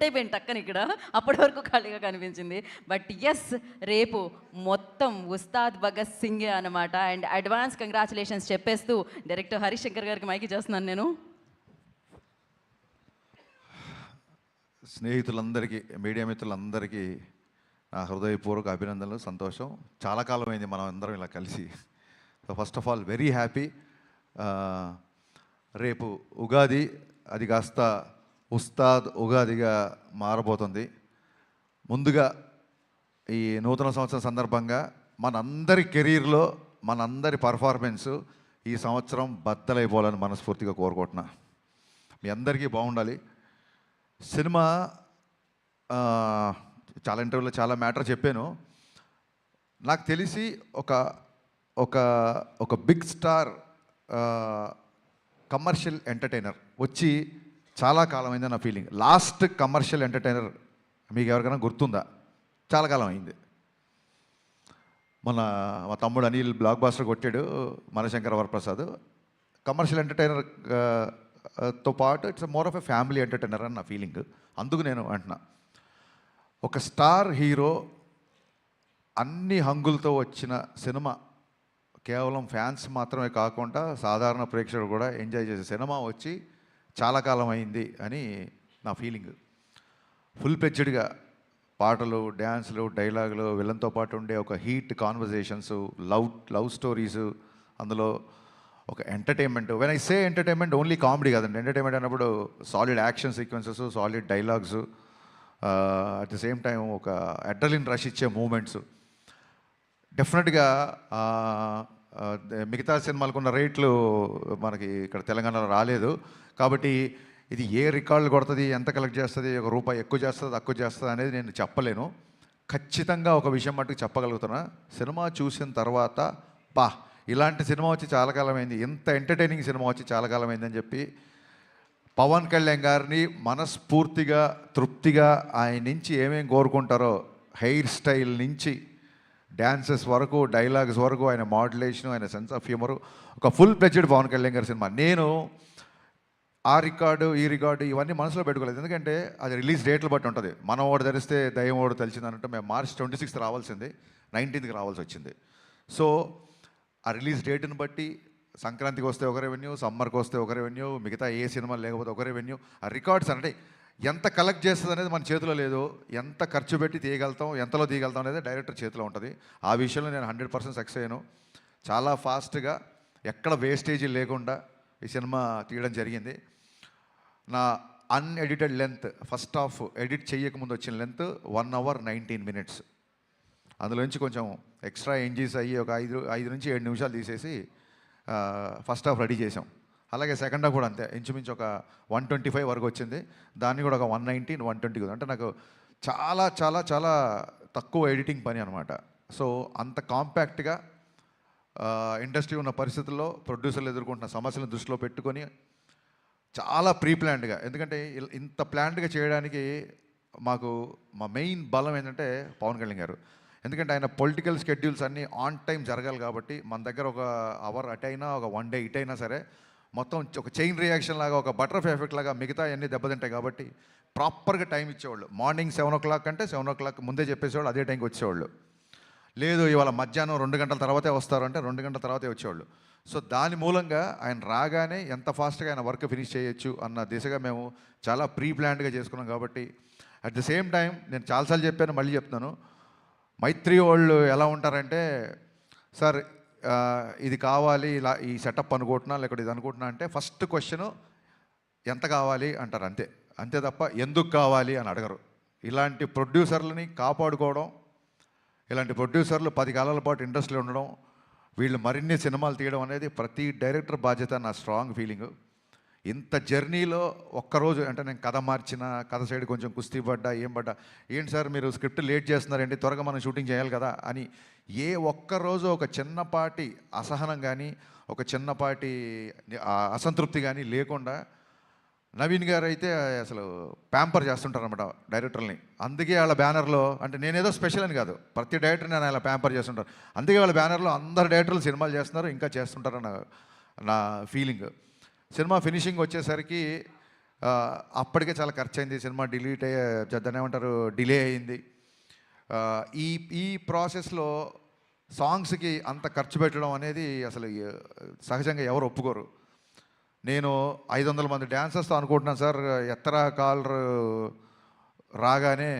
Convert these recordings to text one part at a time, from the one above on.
అయిపోయింది టక్కని ఇక్కడ. అప్పటి వరకు ఖాళీగా కనిపించింది. బట్ యెస్, రేపు మొత్తం ఉస్తాద్ భగత్ సింగే అనమాట. అండ్ అడ్వాన్స్ కంగ్రాచులేషన్స్ చెప్పేస్తూ డైరెక్టర్ హరీష్ శంకర్ గారికి మైకి చేస్తున్నాను నేను. స్నేహితులందరికీ, మీడియా మిత్రులందరికీ నా హృదయపూర్వక అభినందనలు, సంతోషం. చాలా కాలం అయింది మనం అందరం ఇలా కలిసి. So first of all very happy. రేపు ఉగాది, అది కాస్త ఉస్తాద్ ఉగాదిగా మారబోతుంది. ముందుగా ఈ నూతన సంవత్సరం సందర్భంగా మనందరి కెరీర్లో మనందరి పర్ఫార్మెన్సు ఈ సంవత్సరం బద్దలైపోవాలని మనస్ఫూర్తిగా కోరుకుంటున్నా. మీ అందరికీ బాగుండాలి. సినిమా చాలా ఇంటర్వ్యూలో చాలా మ్యాటర్ చెప్పాను. నాకు తెలిసి ఒక ఒక ఒక బిగ్ స్టార్ కమర్షియల్ ఎంటర్టైనర్ వచ్చి చాలా కాలం అయింది నా ఫీలింగ్. లాస్ట్ కమర్షియల్ ఎంటర్టైనర్ మీకు ఎవరికైనా గుర్తుందా? చాలా కాలం అయింది. మా తమ్ముడు అనిల్ బ్లాక్ బాస్టర్ కొట్టాడు, మనశంకర వరప్రసాద్. కమర్షియల్ ఎంటర్టైనర్ తో పాటు it's more of a family entertainer అని నా ఫీలింగ్. అందుకు నేను అంటున్నా, ఒక స్టార్ హీరో అన్ని హంగులతో వచ్చిన సినిమా, కేవలం ఫ్యాన్స్ మాత్రమే కాకుండా సాధారణ ప్రేక్షకుడు కూడా ఎంజాయ్ చేసే సినిమా వచ్చి చాలా కాలం అయింది అని నా ఫీలింగ్. ఫుల్ ప్లెడ్జ్డ్గా పాటలు, డ్యాన్స్లు, డైలాగులు, విలన్తో పాటు ఉండే ఒక హీట్ కాన్వర్జేషన్స్, లవ్ స్టోరీసు, అందులో ఒక entertainment. When I say entertainment, only comedy కాదండి. ఎంటర్టైన్మెంట్ అన్నప్పుడు solid action sequences, solid dialogues, at the same time ఒక అడ్రలిన్ రష్ ఇచ్చే మూమెంట్స్. డెఫినెట్గా మిగతా సినిమాలకు ఉన్న రేట్లు మనకి ఇక్కడ తెలంగాణలో రాలేదు. కాబట్టి ఇది ఏ రికార్డులు కొడుతుంది, ఎంత కలెక్ట్ చేస్తుంది, ఒక రూపాయి ఎక్కువ చేస్తుంది తక్కువ చేస్తుంది అనేది నేను చెప్పలేను. ఖచ్చితంగా ఒక విషయం మట్టుకు చెప్పగలుగుతున్నా, సినిమా చూసిన తర్వాత ఇలాంటి సినిమా వచ్చి చాలా కాలమైంది, ఇంత ఎంటర్టైనింగ్ సినిమా వచ్చి చాలా కాలమైందని చెప్పి పవన్ కళ్యాణ్ గారిని మనస్ఫూర్తిగా, తృప్తిగా ఆయన నుంచి ఏమేమి కోరుకుంటారో, హెయిర్ స్టైల్ నుంచి డ్యాన్సెస్ వరకు, డైలాగ్స్ వరకు, ఆయన మాడ్యులేషన్, ఆయన సెన్స్ ఆఫ్ హ్యూమరు, ఒక ఫుల్ ప్లెడ్జ్డ్ పవన్ కళ్యాణ్ గారి సినిమా. నేను ఆ రికార్డు ఈ రికార్డు ఇవన్నీ మనసులో పెట్టుకోలేదు, ఎందుకంటే అది రిలీజ్ డేట్లు బట్టి ఉంటుంది. మనం ఓడి ధరిస్తే దయ్యం ఓడి తెలిసిందనంటే మేము మార్చ్ 26th రావాల్సింది, 19th రావాల్సి వచ్చింది. సో ఆ రిలీజ్ డేట్ని బట్టి సంక్రాంతికి వస్తే ఒక రెవెన్యూ, సమ్మర్కి వస్తే ఒక రెవెన్యూ, మిగతా ఏ సినిమా లేకపోతే ఒక రెవెన్యూ. ఆ రికార్డ్స్ అంటే ఎంత కలెక్ట్ చేస్తుంది అనేది మన చేతిలో లేదు. ఎంత ఖర్చు పెట్టి తీయగలుగుతాం, ఎంతలో తీయగలుగుతాం అనేది డైరెక్టర్ చేతిలో ఉంటుంది. ఆ విషయంలో నేను 100% సక్సెస్ అయ్యాను. చాలా ఫాస్ట్గా, ఎక్కడ వేస్టేజీ లేకుండా ఈ సినిమా తీయడం జరిగింది. నా unedited length, first half edit చేయకముందు వచ్చిన లెంత్ 1 hour 19 minutes. అందులోంచి కొంచెం ఎక్స్ట్రా ఎంజీస్ అయ్యి ఒక 5 నుంచి 7 నిమిషాలు తీసేసి ఫస్ట్ హాఫ్ రెడీ చేసాం. అలాగే సెకండ్ హాఫ్ కూడా అంతే, ఇంచుమించు ఒక 125 వరకు వచ్చింది. దాన్ని కూడా ఒక 119, 120. అంటే నాకు చాలా చాలా చాలా తక్కువ ఎడిటింగ్ పని అనమాట. సో అంత కాంపాక్ట్గా ఇండస్ట్రీ ఉన్న పరిస్థితుల్లో ప్రొడ్యూసర్లు ఎదుర్కొంటున్న సమస్యలను దృష్టిలో పెట్టుకొని చాలా ప్రీ ప్లాన్డ్గా, ఎందుకంటే ఇంత ప్లాన్డ్గా చేయడానికి మాకు మా మెయిన్ బలం ఏంటంటే పవన్ కళ్యాణ్ గారు. ఎందుకంటే ఆయన పొలిటికల్ షెడ్యూల్స్ అన్నీ ఆన్ టైం జరగాలి కాబట్టి మన దగ్గర ఒక అవర్ అటు అయినా, ఒక 1 day ఇటు అయినా సరే, మొత్తం ఒక చైన్ రియాక్షన్ లాగా, ఒక బటర్ఫ్లై ఎఫెక్ట్ లాగా మిగతా అన్నీ దెబ్బతింటాయి. కాబట్టి ప్రాపర్గా టైం ఇచ్చేవాళ్ళు. మార్నింగ్ 7 o'clock అంటే 7 o'clock ముందే చెప్పేసేవాళ్ళు, అదే టైంకి వచ్చేవాళ్ళు. లేదు ఇవాళ మధ్యాహ్నం 2 గంటల తర్వాతే వస్తారు అంటే 2 గంటల తర్వాతే వచ్చేవాళ్ళు. సో దాని మూలంగా ఆయన రాగానే ఎంత ఫాస్ట్గా ఆయన వర్క్ ఫినిష్ చేయొచ్చు అన్న దిశగా మేము చాలా ప్రీ ప్లాన్డ్గా చేసుకున్నాం. కాబట్టి అట్ ది సేమ్ టైం నేను చాలాసార్లు చెప్పాను, మళ్ళీ చెప్తున్నాను, మైత్రి వాళ్ళు ఎలా ఉంటారంటే, సార్ ఇది కావాలి, ఇలా ఈ సెటప్ అనుకుంటున్నా, లేకపోతే ఇది అనుకుంటున్నా అంటే ఫస్ట్ క్వశ్చను ఎంత కావాలి అంటారు, అంతే తప్ప ఎందుకు కావాలి అని అడగరు. ఇలాంటి ప్రొడ్యూసర్లని కాపాడుకోవడం, ఇలాంటి ప్రొడ్యూసర్లు 10 కాలాల పాటు ఇండస్ట్రీలో ఉండడం, వీళ్ళు మరిన్ని సినిమాలు తీయడం అనేది ప్రతి డైరెక్టర్ బాధ్యత, నా స్ట్రాంగ్ ఫీలింగు. ఇంత జర్నీలో ఒక్కరోజు అంటే నేను కథ మార్చిన, కథ సైడ్ కొంచెం కుస్తీ పడ్డా, ఏంటి సార్ మీరు స్క్రిప్ట్ లేట్ చేస్తున్నారండి, త్వరగా మనం షూటింగ్ చేయాలి కదా అని ఏ ఒక్కరోజు ఒక చిన్నపాటి అసహనం కానీ, ఒక చిన్నపాటి అసంతృప్తి కానీ లేకుండా నవీన్ గారు అయితే అసలు ప్యాంపర్ చేస్తుంటారు అనమాట డైరెక్టర్ని. అందుకే వాళ్ళ బ్యానర్లో, అంటే నేనేదో స్పెషల్ అని కాదు, ప్రతి డైరెక్టర్ నేను అలా ప్యాంపర్ చేస్తుంటారు. అందుకే వాళ్ళ బ్యానర్లో అందరు డైరెక్టర్లు సినిమాలు చేస్తున్నారు, ఇంకా చేస్తుంటారన్న నా ఫీలింగ్. సినిమా ఫినిషింగ్ వచ్చేసరికి అప్పటికే చాలా ఖర్చు అయింది, సినిమా డిలీట్ అయ్యే దాన్ని ఏమంటారు డిలే అయింది. ఆ, ఈ ఈ ప్రాసెస్లో సాంగ్స్కి అంత ఖర్చు పెట్టడం అనేది అసలు సహజంగా ఎవరు ఒప్పుకోరు. నేను 500 మంది డ్యాన్సర్స్తో అనుకుంటున్నాను సార్, ఎత్తరా కాలర్ రాగానే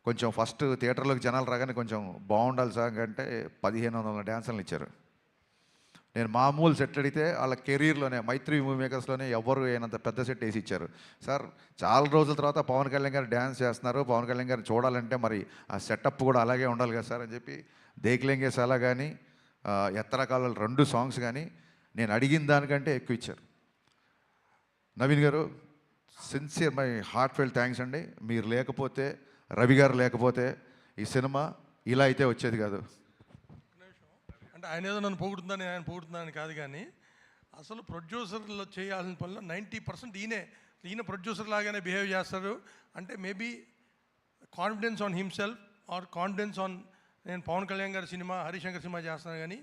కొంచెం ఫస్ట్ థియేటర్లోకి జనాలు రాగానే కొంచెం బాగుండాలి సార్ అంటే 1500 డ్యాన్సర్లు ఇచ్చారు. నేను మామూలు సెట్ అడిగితే వాళ్ళ కెరీర్లోనే మైత్రి మూవీ మేకర్స్లోనే ఎవరు అయినంత పెద్ద సెట్ వేసి ఇచ్చారు. సార్ చాలా రోజుల తర్వాత పవన్ కళ్యాణ్ గారు డ్యాన్స్ చేస్తున్నారు, పవన్ కళ్యాణ్ గారిని చూడాలంటే మరి ఆ సెటప్ కూడా అలాగే ఉండాలి కదా సార్ అని చెప్పి దేక్లెంగే సాలా కానీ ఎత్తరకాల 2 సాంగ్స్ కానీ నేను అడిగిన దానికంటే ఎక్కువ ఇచ్చారు. Naveen garu, sincere my heartfelt thanks అండి. మీరు లేకపోతే, రవి గారు లేకపోతే ఈ సినిమా ఇలా అయితే వచ్చేది కాదు. అంటే ఆయన ఏదో నన్ను పొగుడుతుందని ఆయన పొగుడుతుందని కాదు, కానీ అసలు ప్రొడ్యూసర్లో చేయాల్సిన పనిలో 90% ఈయన ప్రొడ్యూసర్ లాగానే బిహేవ్ చేస్తారు. అంటే maybe confidence on himself or confidence on నేను పవన్ కళ్యాణ్ గారి సినిమా, హరిశంకర్ సినిమా చేస్తున్నాను, కానీ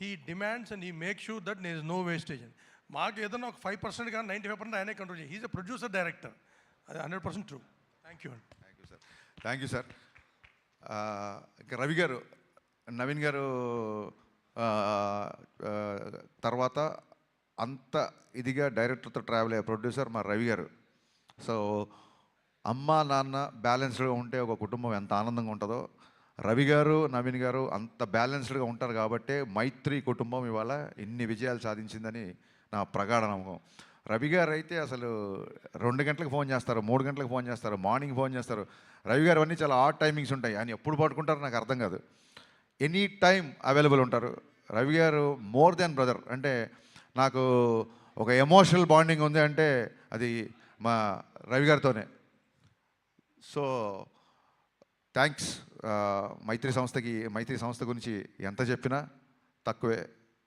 he demands and he make sure that there is no wastage అని. మాకు ఏదైనా ఒక 5% కానీ 95% ఆయనే కంట్రోల్ చేయాలి. హీజ్ ఎ ప్రొడ్యూసర్ డైరెక్టర్, అది 100% ట్రూ. థ్యాంక్ యూ అండి. Thank you sir. ఇంకా రవి గారు, నవీన్ గారు తర్వాత అంత ఇదిగా డైరెక్టర్తో ట్రావెల్ అయ్యే ప్రొడ్యూసర్ మా రవి గారు. సో అమ్మ నాన్న బ్యాలెన్స్డ్గా ఉంటే ఒక కుటుంబం ఎంత ఆనందంగా ఉంటుందో, రవి గారు నవీన్ గారు అంత బ్యాలెన్స్డ్గా ఉంటారు కాబట్టే మైత్రి కుటుంబం ఇవాళ ఇన్ని విజయాలు సాధించిందని నా ప్రగాఢ నమ్మకం. రవి గారు అయితే అసలు 2 గంటలకు ఫోన్ చేస్తారు, 3 గంటలకు ఫోన్ చేస్తారు, మార్నింగ్ ఫోన్ చేస్తారు. రవి గారు అన్నీ చాలా ఆడ్ టైమింగ్స్ ఉంటాయి, ఆయన ఎప్పుడు పట్టుకుంటారో నాకు అర్థం కాదు. ఎనీ టైం అవైలబుల్ ఉంటారు. రవి గారు మోర్ దెన్ బ్రదర్. అంటే నాకు ఒక ఎమోషనల్ బాండింగ్ ఉంది అంటే అది మా రవి గారితోనే. So thanks. మైత్రి సంస్థ గురించి ఎంత చెప్పినా తక్కువే.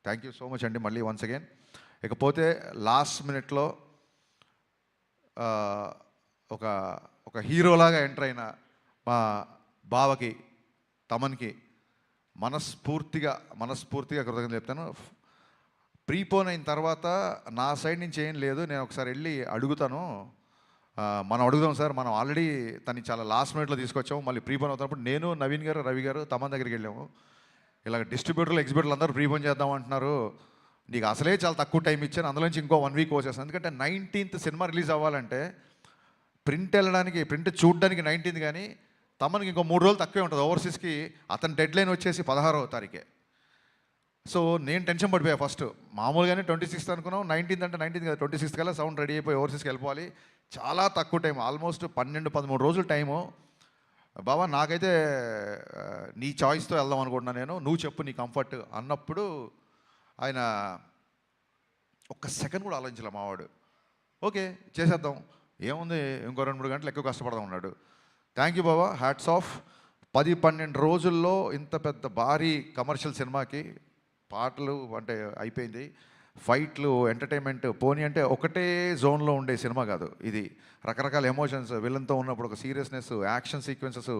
థ్యాంక్ యూ సో మచ్ అండి మళ్ళీ వన్స్ అగైన్. ఇకపోతే లాస్ట్ మినిట్లో ఒక హీరోలాగా ఎంటర్ అయిన మా బావకి, తమన్కి మనస్ఫూర్తిగా కృతజ్ఞతలు చెప్తాను. ప్రీపోన్ అయిన తర్వాత నా సైడ్ నుంచి ఏం లేదు, నేను ఒకసారి వెళ్ళి అడుగుతాను. మనం అడుగుదాం సార్, మనం ఆల్రెడీ తను చాలా లాస్ట్ మినిట్లో తీసుకొచ్చాము. మళ్ళీ ప్రీపోన్ అవుతున్నప్పుడు నేను, నవీన్ గారు, రవి గారు తమన్ దగ్గరికి వెళ్ళాము. ఇలా డిస్ట్రిబ్యూటర్లు, ఎగ్జిబ్యూటర్లు అందరూ ప్రీపోన్ చేద్దాం అంటున్నారు, నీకు అసలే చాలా తక్కువ టైం ఇచ్చాను, అందులోంచి ఇంకో 1 వీక్ వచ్చేస్తాను. ఎందుకంటే 19th సినిమా రిలీజ్ అవ్వాలంటే ప్రింట్ చూడడానికి 19th, కానీ తమనికి ఇంకో 3 రోజులు తక్కువే ఉంటుంది. ఓవర్సీస్కి అతని డెడ్ లైన్ వచ్చేసి 16వ తారీఖే. సో నేను టెన్షన్ పడిపోయా. ఫస్ట్ మామూలుగానే 26th అనుకున్నాం, 19th అంటే 19th కదా, 26th కల్లా సౌండ్ రెడీ అయిపోయి ఓవర్సీస్కి వెళ్ళిపోవాలి. చాలా తక్కువ టైం, ఆల్మోస్ట్ 12-13 రోజులు టైము. బాబా నాకైతే నీ చాయిస్తో వెళ్దాం అనుకుంటున్నాను, నేను నువ్వు చెప్పు నీ కంఫర్ట్ అన్నప్పుడు ఆయన ఒక్క సెకండ్ కూడా ఆలోచించలే మావాడు. ఓకే చేసేద్దాం, ఏముంది ఇంకో 2-3 గంటలు ఎక్కువ కష్టపడదాం ఉన్నాడు. Thank you Baba, hats off. 10-12 రోజుల్లో ఇంత పెద్ద భారీ కమర్షియల్ సినిమాకి పాటలు అంటే అయిపోయింది, ఫైట్లు, ఎంటర్టైన్మెంట్ పోనీ అంటే ఒకటే జోన్లో ఉండే సినిమా కాదు ఇది. రకరకాల ఎమోషన్స్, విలన్తో ఉన్నప్పుడు ఒక సీరియస్నెస్, యాక్షన్ సీక్వెన్సెస్,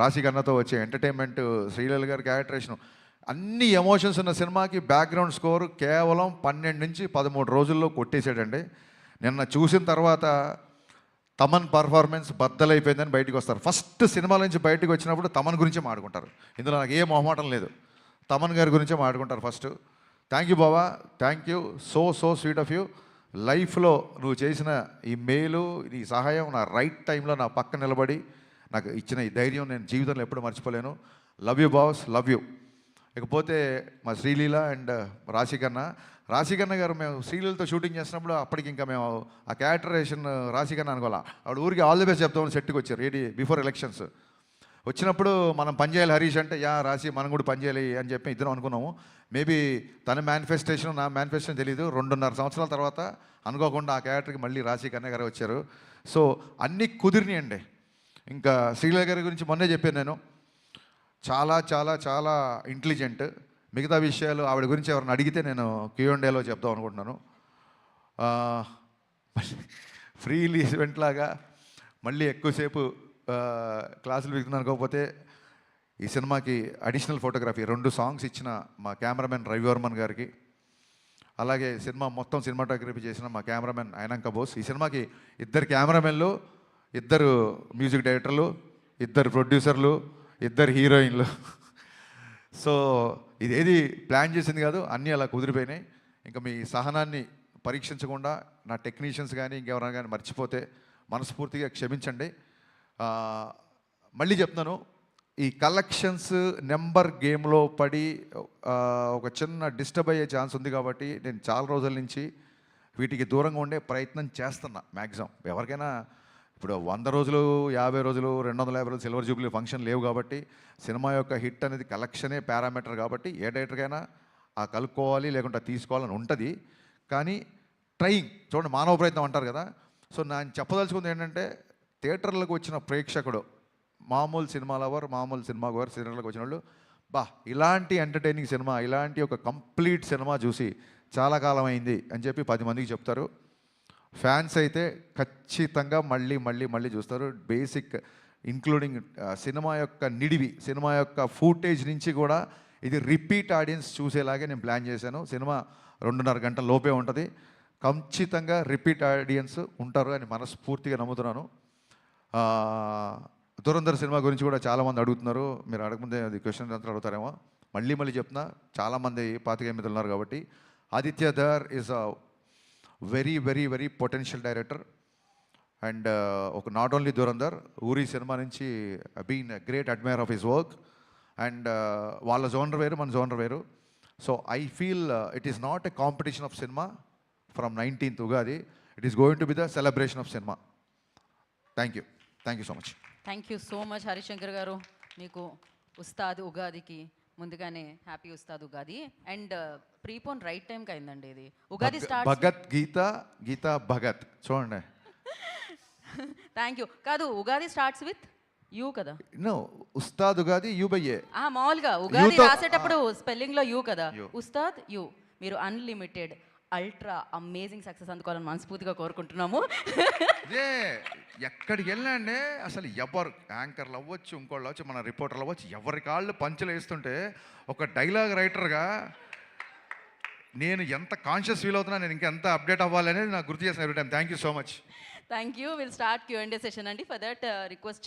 రాశి గన్నతో వచ్చే ఎంటర్టైన్మెంట్, శ్రీలీల గారి క్యారెక్టరేషన్, అన్ని ఎమోషన్స్ ఉన్న సినిమాకి బ్యాక్గ్రౌండ్ స్కోర్ కేవలం 12-13 రోజుల్లో కొట్టేసాడండి. నిన్న చూసిన తర్వాత తమన్ పర్ఫార్మెన్స్ బద్దలైపోయిందని బయటకు వస్తారు. ఫస్ట్ సినిమాల నుంచి బయటకు వచ్చినప్పుడు తమన్ గురించే మాట్లాడుకుంటారు. ఇందులో నాకు ఏ మొహమాటం లేదు, తమన్ గారి గురించే మాట్లాడుకుంటారు first. Thank you Baba, thank you, so sweet of you. లైఫ్లో నువ్వు చేసిన ఈ మేలు, నీ సహాయం, నా రైట్ టైంలో నా పక్క నిలబడి నాకు ఇచ్చిన ఈ ధైర్యం నేను జీవితంలో ఎప్పుడు మర్చిపోలేను. Love you boss, love you. ఇకపోతే మా శ్రీలీల అండ్ రాశికన్న గారు, మేము శ్రీలీలతో షూటింగ్ చేసినప్పుడు అప్పటికి ఇంకా మేము ఆ క్యారెక్టరేషన్ రాశికన్న అనుకోవాలా, ఆవిడ ఊరికి ఆల్ ది బెస్ట్ చెప్తామని సెట్కి వచ్చారు రెడీ బిఫోర్ ఎలక్షన్స్. వచ్చినప్పుడు మనం పనిచేయాలి హరీష్ అంటే, యా రాశి మనం కూడా పనిచేయాలి అని చెప్పి ఇద్దరం అనుకున్నాము. మేబీ తన మేనిఫెస్టేషన్ నా మేనిఫెస్టేషన్ తెలీదు, 2.5 సంవత్సరాల తర్వాత అనుకోకుండా ఆ క్యారెక్టర్కి మళ్ళీ రాశికన్న గారు వచ్చారు. సో అన్నీ కుదిరినాయండి. ఇంకా శ్రీలీల గారి గురించి మొన్నే చెప్పాను నేను, చాలా చాలా చాలా ఇంటెలిజెంట్. మిగతా విషయాలు ఆవిడ గురించి ఎవరిని అడిగితే నేను Q&Aలో చెప్దాం అనుకుంటున్నాను. ఫ్రీ ఈవెంట్ లాగా మళ్ళీ ఎక్కువసేపు క్లాసులు వింటున్నాను. అనుకోకపోతే ఈ సినిమాకి అడిషనల్ ఫోటోగ్రఫీ 2 సాంగ్స్ ఇచ్చిన మా కెమెరామెన్ రవివర్మన్ గారికి, అలాగే సినిమా మొత్తం సినిమాటోగ్రఫీ చేసిన మా కెమెరామెన్ అయినంక బోస్. ఈ సినిమాకి 2 కెమెరామెన్లు, 2 మ్యూజిక్ డైరెక్టర్లు, 2 ప్రొడ్యూసర్లు, 2 హీరోయిన్లు. సో ఇదేది ప్లాన్ చేసింది కాదు, అన్నీ అలా కుదిరిపోయినాయి. ఇంకా మీ సహనాన్ని పరీక్షించకుండా నా టెక్నీషియన్స్ కానీ ఇంకెవరైనా కానీ మర్చిపోతే మనస్ఫూర్తిగా క్షమించండి. మళ్ళీ చెప్తున్నాను, ఈ కలెక్షన్స్ నెంబర్ గేమ్లో పడి ఒక చిన్న డిస్టర్బ్ అయ్యే ఛాన్స్ ఉంది కాబట్టి నేను చాలా రోజుల నుంచి వీటికి దూరంగా ఉండే ప్రయత్నం చేస్తున్నా మ్యాక్సిమం. ఎవరికైనా ఇప్పుడు 100 రోజులు, 50 రోజులు, 250 రోజులు సిల్వర్ జూబ్లీ ఫంక్షన్ లేవు కాబట్టి సినిమా యొక్క హిట్ అనేది కలెక్షనే పారామీటర్ కాబట్టి ఏ డైరెక్టర్కైనా ఆ కలుపుకోవాలి లేకుంటే తీసుకోవాలని ఉంటుంది. కానీ ట్రైయింగ్ చూడండి, మానవ ప్రయత్నం అంటారు కదా. సో నేను చెప్పదలుచుకుంది ఏంటంటే, థియేటర్లకు వచ్చిన ప్రేక్షకుడు, మామూలు సినిమా లవర్, మామూలు సినిమా గోవర్, థియేటర్లకు వచ్చిన వాళ్ళు ఇలాంటి ఎంటర్టైనింగ్ సినిమా, ఇలాంటి ఒక కంప్లీట్ సినిమా చూసి చాలా కాలం అయింది అని చెప్పి 10 మందికి చెప్తారు. ఫ్యాన్స్ అయితే ఖచ్చితంగా మళ్ళీ మళ్ళీ మళ్ళీ చూస్తారు. బేసిక్ ఇంక్లూడింగ్ సినిమా యొక్క నిడివి, సినిమా యొక్క ఫూటేజ్ నుంచి కూడా ఇది రిపీట్ ఆడియన్స్ చూసేలాగే నేను ప్లాన్ చేశాను. సినిమా 2.5 గంటల లోపే ఉంటుంది. ఖచ్చితంగా రిపీట్ ఆడియన్స్ ఉంటారు అని మనస్ఫూర్తిగా నమ్ముతున్నాను. దురంధర్ సినిమా గురించి కూడా చాలామంది అడుగుతున్నారు. మీరు అడగముందే అది క్వశ్చన్ అంతా అడుగుతారేమో. మళ్ళీ మళ్ళీ చెప్తున్నా, చాలామంది 25 ఎనిమిది ఉన్నారు కాబట్టి. Aditya Dhar is a very very very potential director. And ఒక not only Dhurandhar, Uri cinema నుంచి been great admirer of his work. And వాళ్ళ జోనర్ వేరు, మన జోనర్ వేరు. So I feel it is not a competition of cinema from 19th Ugadi. It is going to be the celebration of cinema. Thank you so much. Thank you so much Harishankar garu. మీకు ఉస్తాద్ ఉగాదికి ముందుగానే happy Ustaad Ugadi. And prepone right టైంకి అయిందండి ఇది. Ugadi start Bhagat Geeta Bhagat చూడండి. Thank you. కాదు, Ugadi starts with U కదా. No, Ustaad Ugadi U by A. మామూలుగా ఉగాది యూతో- రాసేటప్పుడు స్పెల్లింగ్ లో యూ కదా. యూ. ఉస్తాద్ యూ. మీరు అన్లిమిటెడ్ అల్ట్రా అమేజింగ్ సక్సెస్ అందుకోవాలని మనస్ఫూర్తిగా కోరుకుంటున్నాము. అదే ఎక్కడికి వెళ్ళండి అసలు ఎవరు యాంకర్లు అవ్వచ్చు, ఇంకోళ్ళు అవ్వచ్చు, మన రిపోర్టర్లు అవ్వచ్చు, ఎవరి కాళ్ళు పంచులు వేస్తుంటే ఒక డైలాగ్ రైటర్గా నేను ఎంత కాన్షియస్ ఫీల్ అవుతున్నా, నేను ఇంకా ఎంత అప్డేట్ అవ్వాలనేది నాకు గుర్తు చేసిన every time. Thank you so much. Thank you. Will start Q&A session అండి. For that request